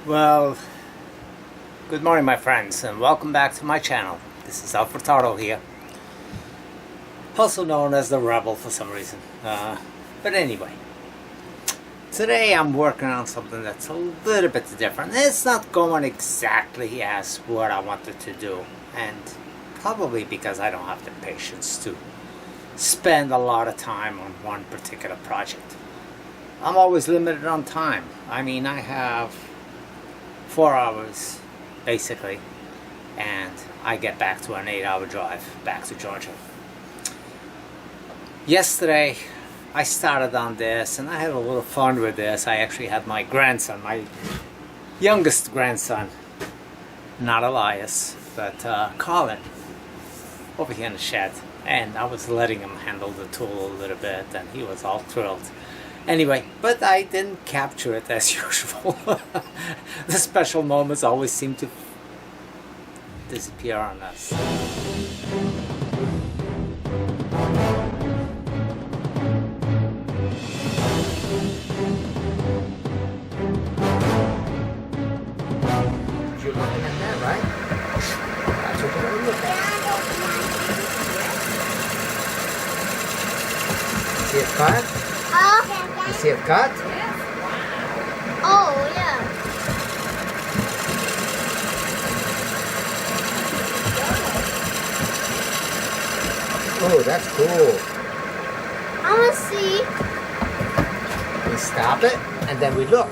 Well, good morning my friends, and welcome back to my channel. This is Furtado here, also known as the Rebel for some reason. But anyway, today I'm working on something that's a little bit different. It's not going exactly as what I wanted to do, and probably because I don't have the patience to spend a lot of time on one particular project. I'm always limited on time. I mean, I have 4 hours basically, and I get back to an 8-hour drive back to Georgia. Yesterday I started on this and I had a little fun with this. I actually had my grandson, my youngest grandson, not Elias, but Colin, over here in the shed, and I was letting him handle the tool a little bit and he was all thrilled. Anyway, but I didn't capture it as usual. The special moments always seem to disappear on us. You're looking at that, right? That's what you're looking at. See it cut? You see it cut? Oh, yeah. Oh, that's cool. I want to see. We stop it, and then we look.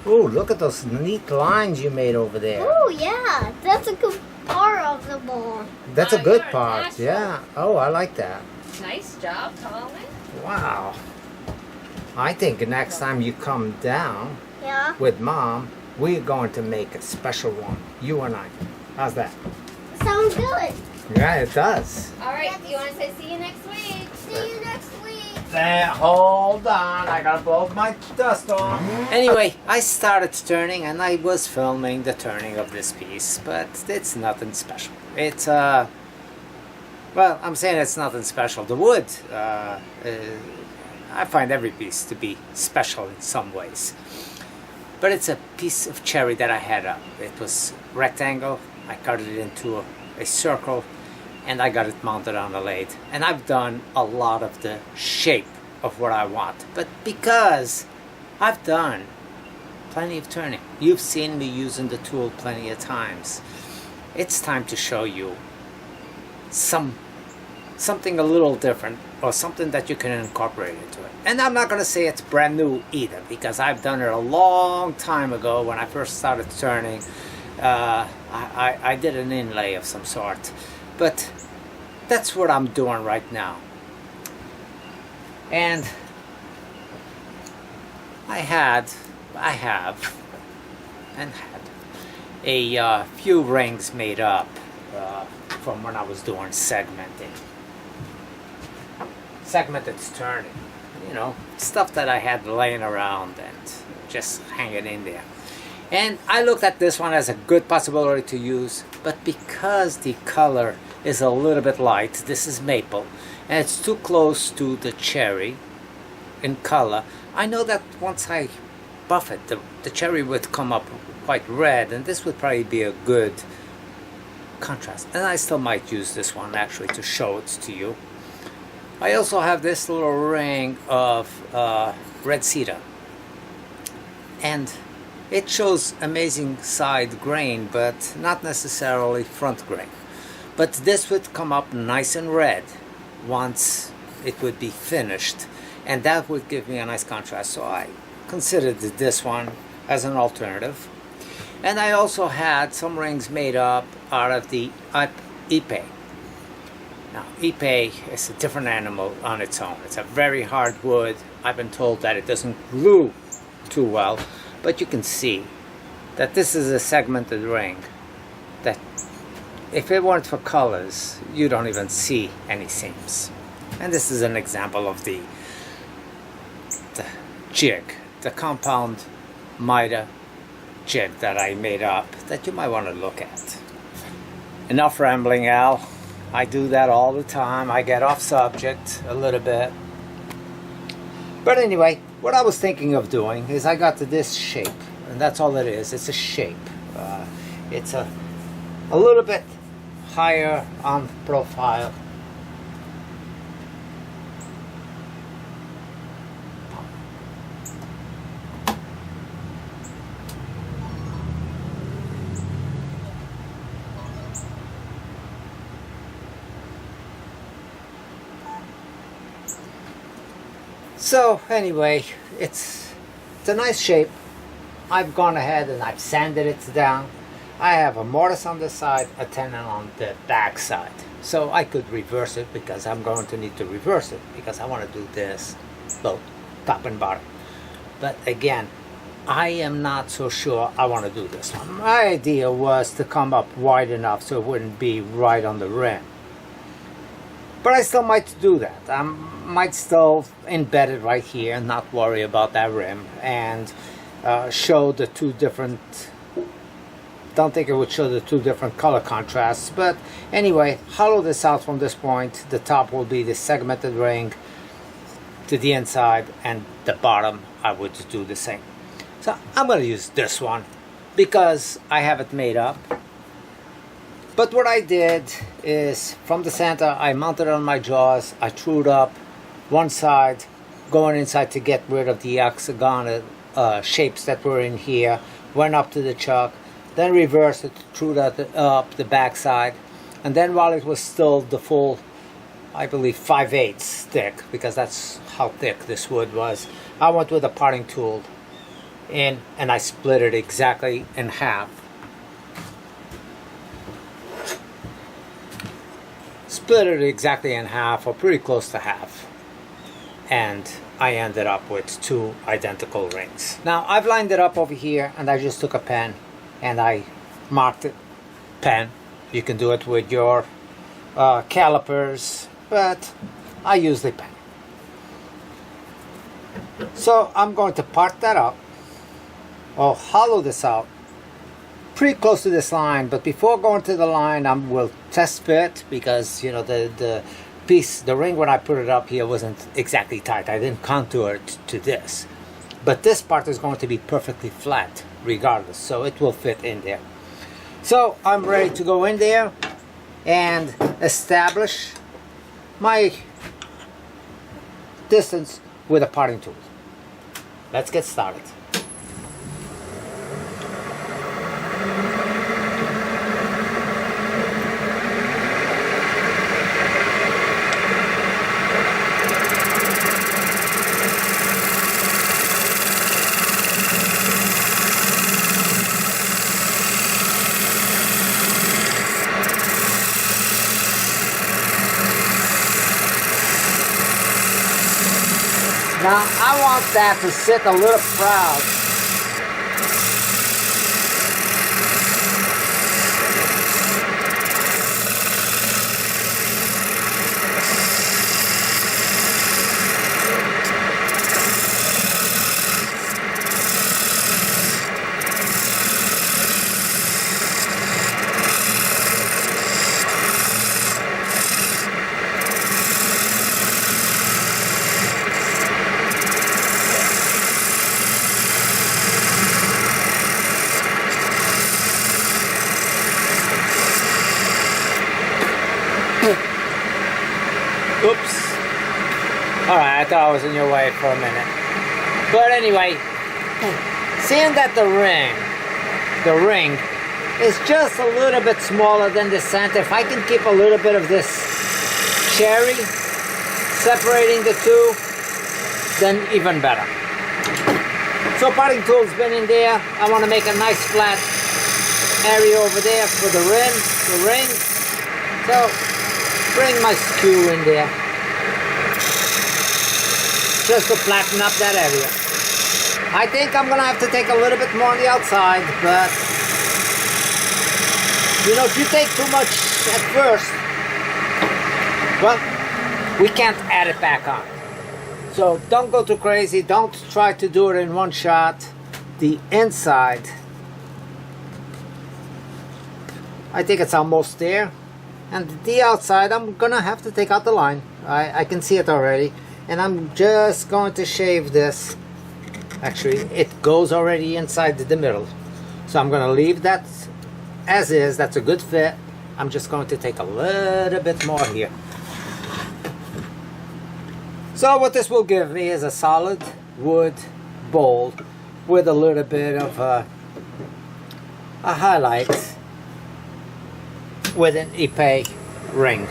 Oh, look at those neat lines you made over there. Oh, yeah. That's a good part of the ball. That's a good you're part, natural. yeah. Oh, I like that. Nice job, Colin. Wow. I think next time you come down Yeah. with Mom, we're going to make a special one. You and I. How's that? Sounds good. Yeah, it does. All right, do you want to say see you next week? See you next week. Hold on, I gotta blow my dust off. Anyway, I started turning and I was filming the turning of this piece, but it's nothing special. It's, well, I'm saying it's nothing special. The wood, I find every piece to be special in some ways. But it's a piece of cherry that I had up. It was rectangle, I cut it into a circle, and I got it mounted on a lathe. And I've done a lot of the shape of what I want. But because I've done plenty of turning, you've seen me using the tool plenty of times, it's time to show you something a little different, or something that you can incorporate into it. And I'm not going to say it's brand new either, because I've done it a long time ago when I first started turning. I did an inlay of some sort, but that's what I'm doing right now. And I have a few rings made up from when I was doing segmented turning, you know, stuff that I had laying around and just hanging in there. And I looked at this one as a good possibility to use, but because the color is a little bit light, this is maple, and it's too close to the cherry in color, I know that once I buff it, the cherry would come up quite red, and this would probably be a good contrast. And I still might use this one actually to show it to you. I also have this little ring of red cedar, and it shows amazing side grain, but not necessarily front grain. But this would come up nice and red once it would be finished, and that would give me a nice contrast. So I considered this one as an alternative. And I also had some rings made up out of the ipe. Now, ipe is a different animal on its own. It's a very hard wood. I've been told that it doesn't glue too well, but you can see that this is a segmented ring that, if it weren't for colors, you don't even see any seams. And this is an example of the jig, the compound miter jig that I made up that you might want to look at. Enough rambling, Al. I do that all the time. I get off subject a little bit. But anyway, what I was thinking of doing is I got to this shape. and that's all it is. It's a shape. It's a little bit higher on profile. So anyway, it's a nice shape. I've gone ahead and I've sanded it down. I have a mortise on this side, a tenon on the back side. So I could reverse it because I'm going to need to reverse it because I want to do this both top and bottom. But again, I am not so sure I want to do this one. My idea was to come up wide enough so it wouldn't be right on the rim. But I still might do that. I might still embed it right here and not worry about that rim and show the two different, don't think it would show the two different color contrasts. But anyway, hollow this out from this point. The top will be the segmented ring to the inside, and the bottom I would do the same. So I'm going to use this one because I have it made up. But what I did is, from the center, I mounted it on my jaws, I trued up one side, going inside to get rid of the hexagonal shapes that were in here, went up to the chuck, then reversed it, trued up the back side, and then while it was still the full, I believe 5/8 thick, because that's how thick this wood was, I went with a parting tool in and I split it exactly in half. Split it exactly in half, or pretty close to half, and I ended up with two identical rings. Now I've lined it up over here, and I just took a pen and I marked it. Pen, you can do it with your calipers, but I use the pen. So I'm going to part that up, or hollow this out pretty close to this line. But before going to the line, I will test fit, because you know the piece, the ring, when I put it up here wasn't exactly tight. I didn't contour it to this, but this part is going to be perfectly flat regardless, so it will fit in there. So I'm ready to go in there and establish my distance with a parting tool. Let's get started. Now I want that to sit a little proud. Oops. Alright, I thought I was in your way for a minute. But anyway, seeing that the ring is just a little bit smaller than the center, if I can keep a little bit of this cherry separating the two, then even better. So parting tool's been in there. I want to make a nice flat area over there for the ring. So bring my skew in there, just to flatten up that area. I think I'm gonna have to take a little bit more on the outside, but you know, if you take too much at first, well, we can't add it back on. So don't go too crazy, don't try to do it in one shot. The inside, I think it's almost there. And the outside, I'm gonna have to take out the line. I can see it already. And I'm just going to shave this Actually, it goes already inside the middle. So I'm going to leave that as is. That's a good fit. I'm just going to take a little bit more here. So what this will give me is a solid wood bowl with a little bit of a highlight with an épée ring.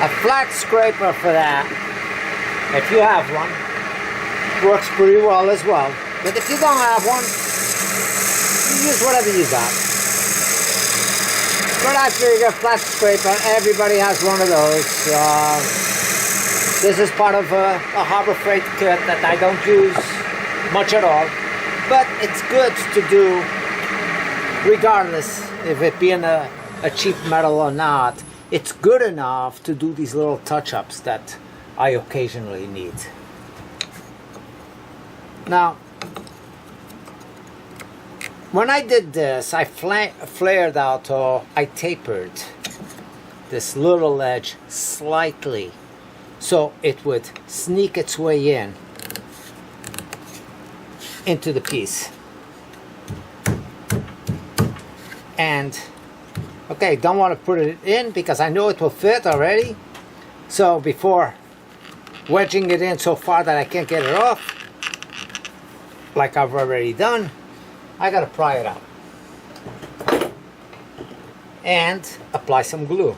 A flat scraper for that, if you have one, works pretty well as well. But if you don't have one, you use whatever you got. But I figure a flat scraper, everybody has one of those. This is part of a Harbor Freight kit that I don't use much at all. But it's good to do regardless if it being a cheap metal or not. It's good enough to do these little touch-ups that I occasionally need. Now, when I did this, I flared out, or I tapered this little edge slightly so it would sneak its way in into the piece. And okay, don't want to put it in because I know it will fit already. So before wedging it in so far that I can't get it off, like I've already done, I gotta pry it out and apply some glue.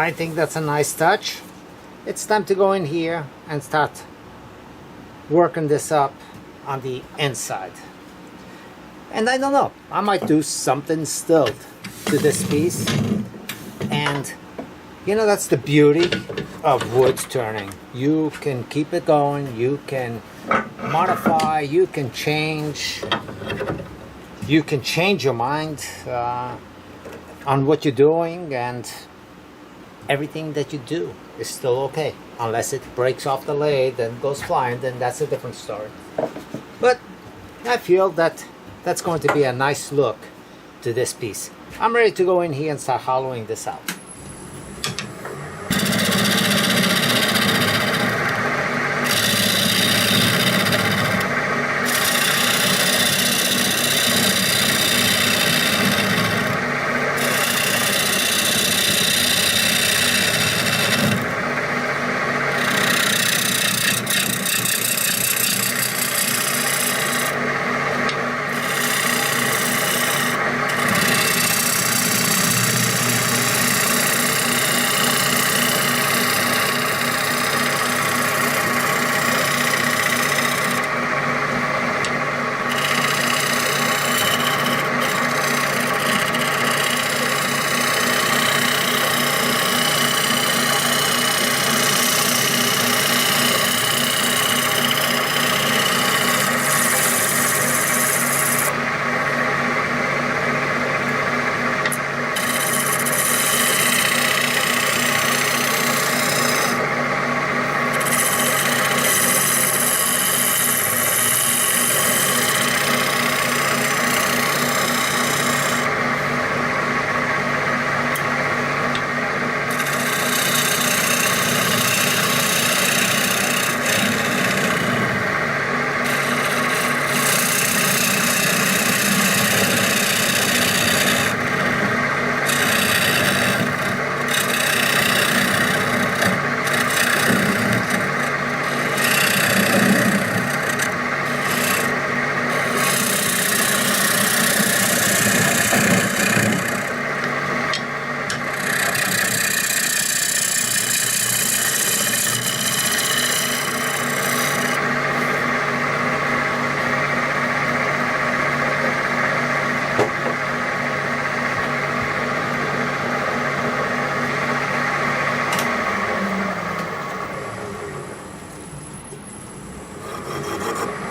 I think that's a nice touch. It's time to go in here and start working this up on the inside. And I don't know, I might do something still to this piece. And you know, that's the beauty of wood turning. You can keep it going, you can modify, you can change your mind on what you're doing, and everything that you do is still okay. Unless it breaks off the lathe and goes flying, then that's a different story. But I feel that that's going to be a nice look to this piece. I'm ready to go in here and start hollowing this out.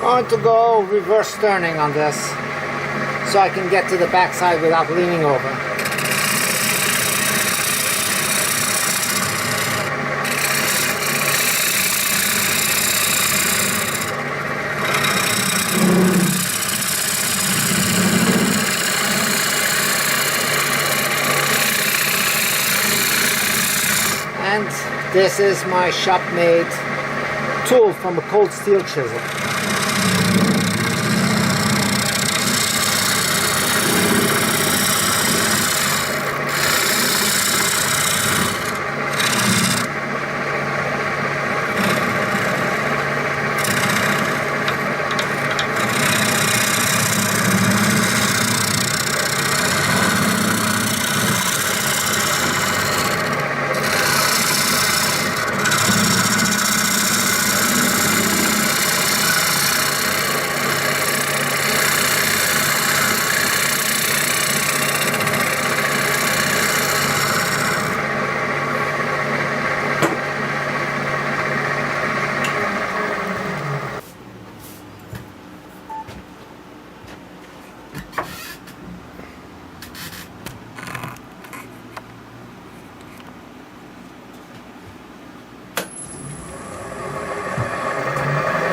Going to go reverse turning on this so I can get to the back side without leaning over. And this is my shop-made tool from a cold steel chisel.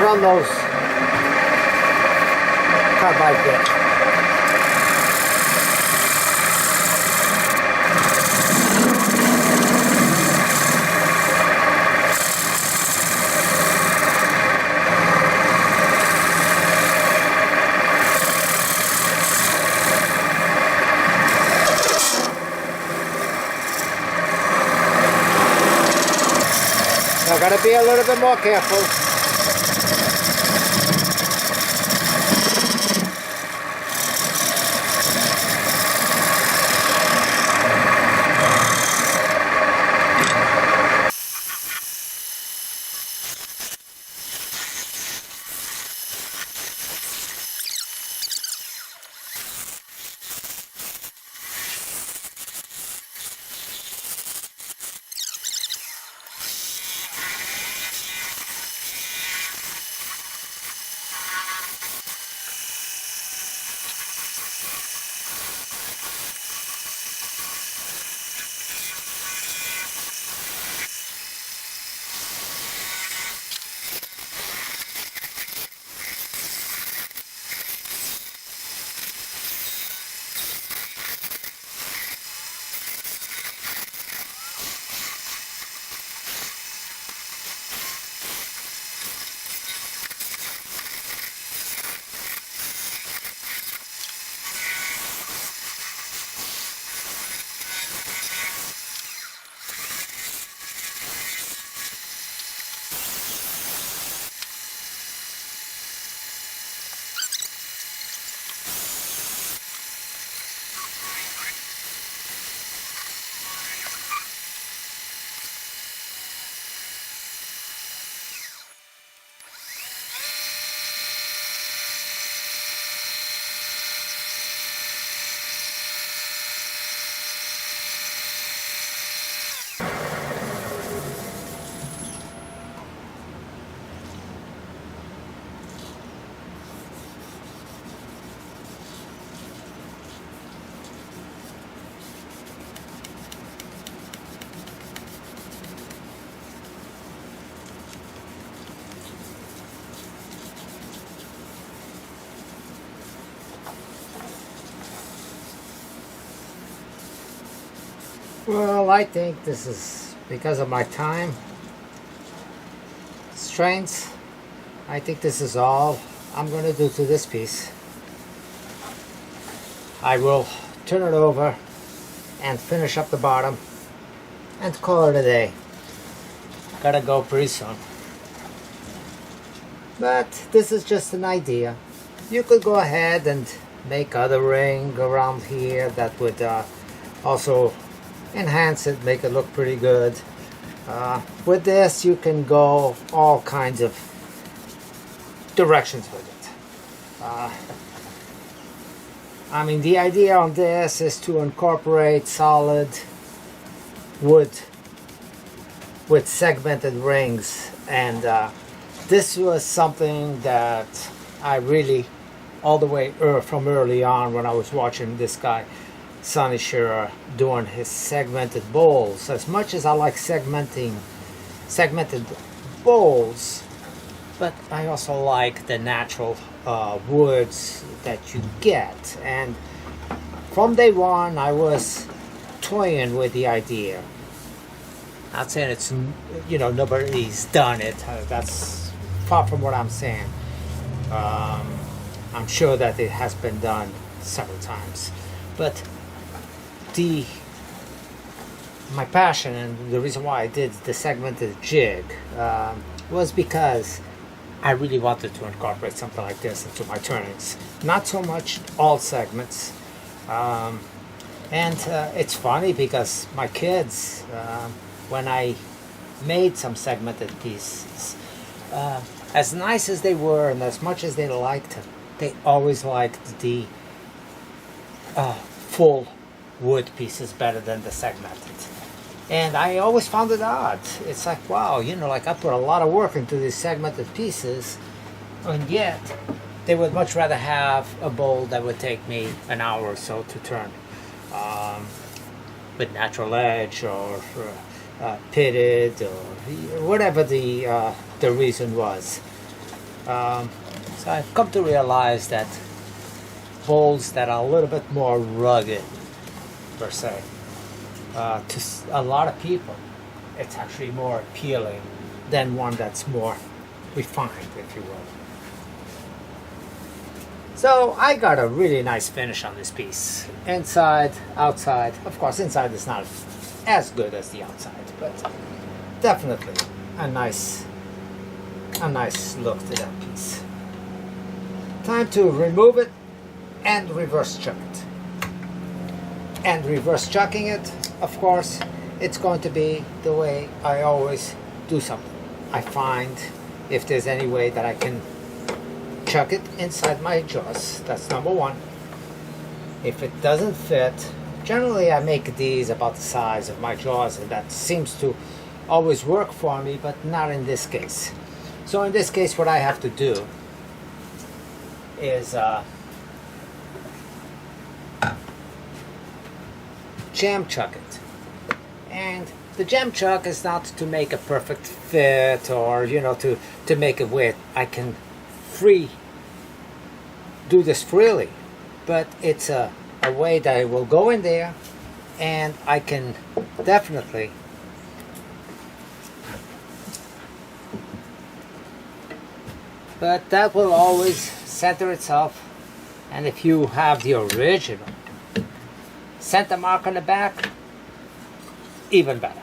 Run those carbide bit. I gotta be a little bit more careful. Well, I think this is because of my time strains. I think this is all I'm going to do to this piece. I will turn it over and finish up the bottom and call it a day. Gotta go pretty soon. But this is just an idea. You could go ahead and make other ring around here that would also enhance it, make it look pretty good. With this you can go all kinds of directions with it. I mean, the idea on this is to incorporate solid wood with segmented rings, and this was something that I really, all the way from early on when I was watching this guy Sonny Shearer doing his segmented bowls. As much as I like segmented bowls, but I also like the natural woods that you get. And from day one, I was toying with the idea. Not saying it's, you know, nobody's done it. That's far from what I'm saying. I'm sure that it has been done several times, but my passion and the reason why I did the segmented jig was because I really wanted to incorporate something like this into my turnings. Not so much all segments. And it's funny because my kids, when I made some segmented pieces, as nice as they were and as much as they liked them, they always liked the full wood pieces better than the segmented. And I always found it odd. It's like, wow, you know, like I put a lot of work into these segmented pieces, and yet they would much rather have a bowl that would take me an hour or so to turn, with natural edge or pitted or whatever the reason was. So I've come to realize that bowls that are a little bit more rugged, per se, to a lot of people, it's actually more appealing than one that's more refined, if you will. So I got a really nice finish on this piece. Inside, outside. Of course, inside is not as good as the outside, but definitely a nice look to that piece. Time to remove it and reverse chuck it. And reverse chucking it, of course, it's going to be the way I always do something. I find if there's any way that I can chuck it inside my jaws. That's number one. If it doesn't fit, generally I make these about the size of my jaws, and that seems to always work for me, but not in this case. So in this case, what I have to do is jam chuck it. And the jam chuck is not to make a perfect fit, or you know, to make it where I can do this freely, but it's a way that I will go in there and I can definitely but that will always center itself. And if you have the original center mark on the back, even better.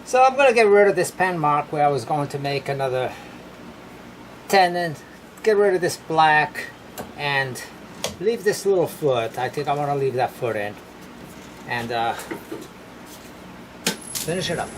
So I'm going to get rid of this pen mark where I was going to make another tenon, get rid of this black and leave this little foot. I think I want to leave that foot in and finish it up.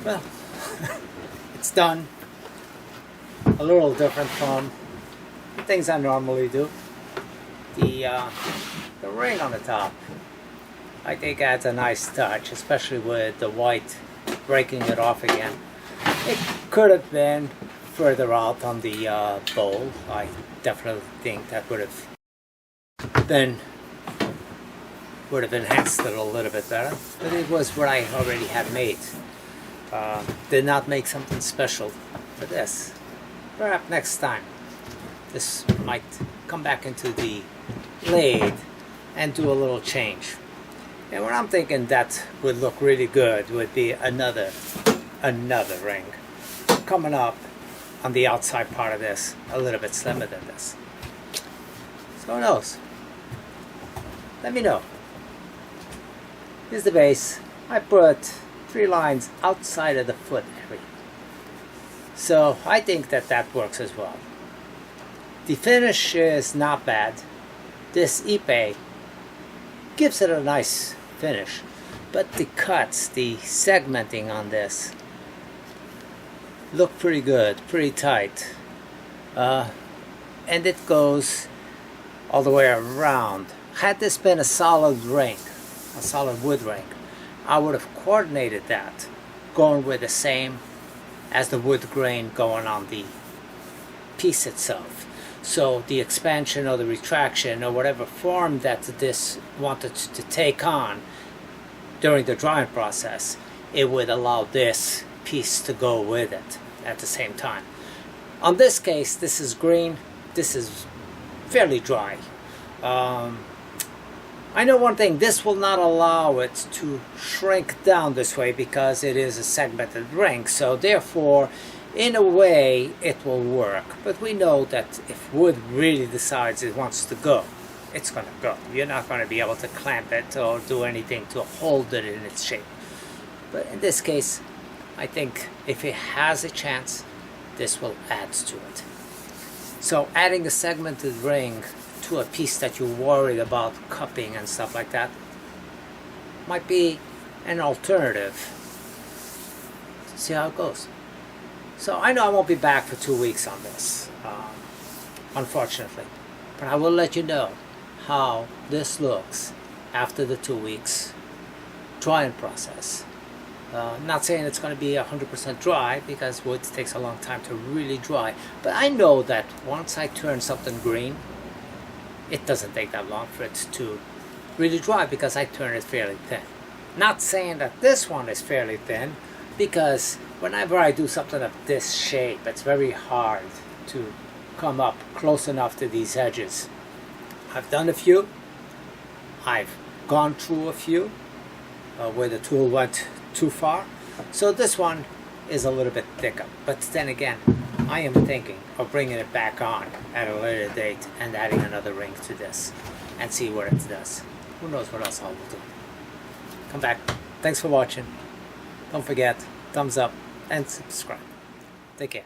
Well, it's done. a little different from the things I normally do. The ring on the top, I think, adds a nice touch, especially with the white breaking it off again. It could have been further out on the bowl. I definitely think that would have enhanced it a little bit better, but it was what I already had made. Did not make something special for this. Perhaps next time this might come back into the lathe and do a little change. And what I'm thinking that would look really good would be another ring coming up on the outside part of this, a little bit slimmer than this. So who knows? Let me know. Here's the base. I put 3 lines outside of the foot area. So I think that that works as well. The finish is not bad. This ipe gives it a nice finish, but the cuts, the segmenting on this look pretty good, pretty tight, and it goes all the way around. Had this been a solid ring, a solid wood ring, I would have coordinated that, going with the same as the wood grain going on the piece itself. So the expansion or the retraction or whatever form that this wanted to take on during the drying process, it would allow this piece to go with it at the same time. On this case, this is green, this is fairly dry. I know one thing, this will not allow it to shrink down this way because it is a segmented ring, so therefore in a way it will work. But we know that if wood really decides it wants to go, it's going to go. You're not going to be able to clamp it or do anything to hold it in its shape. But in this case, I think if it has a chance, this will add to it. So adding a segmented ring to a piece that you're worried about cupping and stuff like that might be an alternative. See how it goes. So I know I won't be back for 2 weeks on this, unfortunately, but I will let you know how this looks after the 2 weeks drying process. I'm not saying it's going to be 100% dry because wood takes a long time to really dry, but I know that once I turn something green, it doesn't take that long for it to really dry because I turn it fairly thin. Not saying that this one is fairly thin, because whenever I do something of this shape, it's very hard to come up close enough to these edges. I've done a few. I've gone through a few where the tool went too far. So this one is a little bit thicker. But then again, I am thinking of bringing it back on at a later date and adding another ring to this and see what it does. Who knows what else I will do. Come back. Thanks for watching. Don't forget, thumbs up and subscribe. Take care.